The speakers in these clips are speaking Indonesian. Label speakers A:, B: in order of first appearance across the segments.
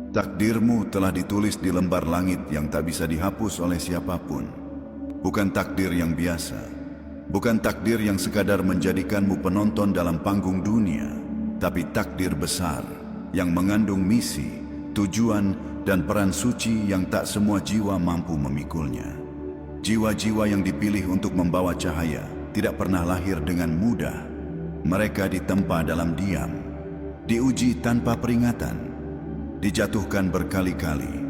A: Takdirmu telah ditulis di lembar langit yang tak bisa dihapus oleh siapapun. Bukan takdir yang biasa, bukan takdir yang sekadar menjadikanmu penonton dalam panggung dunia, tapi takdir besar yang mengandung misi, tujuan, dan peran suci yang tak semua jiwa mampu memikulnya. Jiwa-jiwa yang dipilih untuk membawa cahaya tidak pernah lahir dengan mudah. Mereka ditempa dalam diam, diuji tanpa peringatan, dijatuhkan berkali-kali,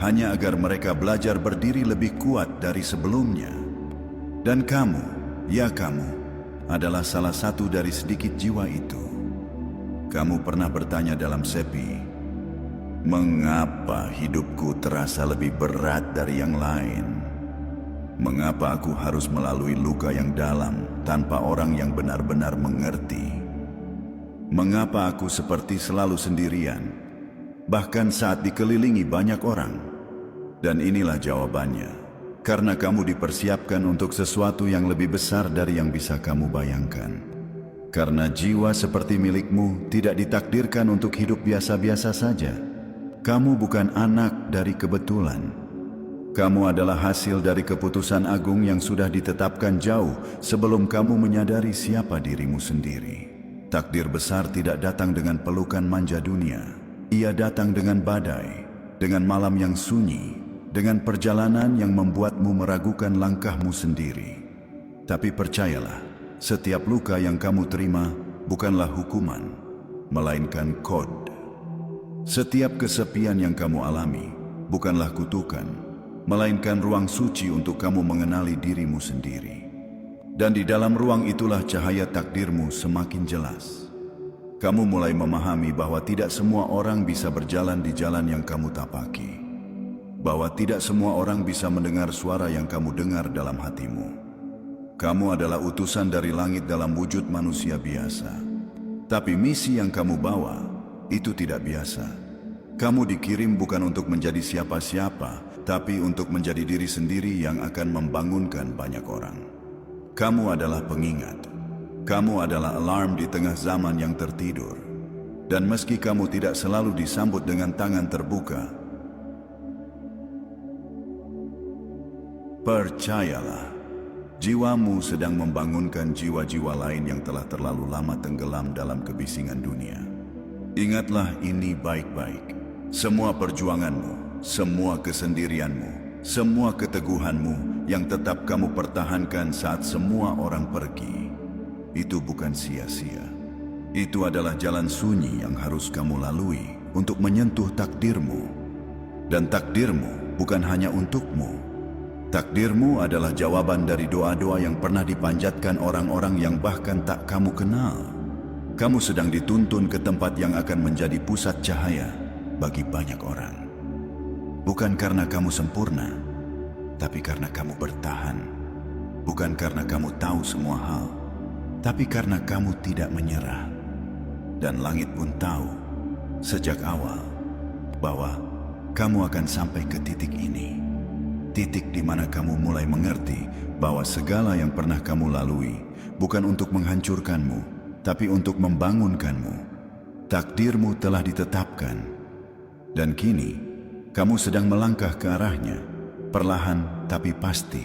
A: hanya agar mereka belajar berdiri lebih kuat dari sebelumnya. Dan kamu, ya kamu, adalah salah satu dari sedikit jiwa itu. Kamu pernah bertanya dalam sepi, mengapa hidupku terasa lebih berat dari yang lain? Mengapa aku harus melalui luka yang dalam tanpa orang yang benar-benar mengerti? Mengapa aku seperti selalu sendirian, bahkan saat dikelilingi banyak orang? Dan inilah jawabannya. Karena kamu dipersiapkan untuk sesuatu yang lebih besar dari yang bisa kamu bayangkan. Karena jiwa seperti milikmu tidak ditakdirkan untuk hidup biasa-biasa saja. Kamu bukan anak dari kebetulan. Kamu adalah hasil dari keputusan agung yang sudah ditetapkan jauh sebelum kamu menyadari siapa dirimu sendiri. Takdir besar tidak datang dengan pelukan manja dunia. Ia datang dengan badai, dengan malam yang sunyi, dengan perjalanan yang membuatmu meragukan langkahmu sendiri. Tapi percayalah, setiap luka yang kamu terima bukanlah hukuman, melainkan kod. Setiap kesepian yang kamu alami bukanlah kutukan, melainkan ruang suci untuk kamu mengenali dirimu sendiri. Dan di dalam ruang itulah cahaya takdirmu semakin jelas. Kamu mulai memahami bahwa tidak semua orang bisa berjalan di jalan yang kamu tapaki. Bahwa tidak semua orang bisa mendengar suara yang kamu dengar dalam hatimu. Kamu adalah utusan dari langit dalam wujud manusia biasa. Tapi misi yang kamu bawa itu tidak biasa. Kamu dikirim bukan untuk menjadi siapa-siapa, tapi untuk menjadi diri sendiri yang akan membangunkan banyak orang. Kamu adalah pengingat. Kamu adalah alarm di tengah zaman yang tertidur. Dan meski kamu tidak selalu disambut dengan tangan terbuka, percayalah, jiwamu sedang membangunkan jiwa-jiwa lain yang telah terlalu lama tenggelam dalam kebisingan dunia. Ingatlah ini baik-baik. Semua perjuanganmu, semua kesendirianmu, semua keteguhanmu yang tetap kamu pertahankan saat semua orang pergi, itu bukan sia-sia. Itu adalah jalan sunyi yang harus kamu lalui untuk menyentuh takdirmu. Dan takdirmu bukan hanya untukmu. Takdirmu adalah jawaban dari doa-doa yang pernah dipanjatkan orang-orang yang bahkan tak kamu kenal. Kamu sedang dituntun ke tempat yang akan menjadi pusat cahaya bagi banyak orang. Bukan karena kamu sempurna, tapi karena kamu bertahan. Bukan karena kamu tahu semua hal, tapi karena kamu tidak menyerah. Dan langit pun tahu sejak awal bahwa kamu akan sampai ke titik ini. Titik di mana kamu mulai mengerti bahwa segala yang pernah kamu lalui bukan untuk menghancurkanmu, tapi untuk membangunkanmu. Takdirmu telah ditetapkan. Dan kini, kamu sedang melangkah ke arahnya, perlahan tapi pasti.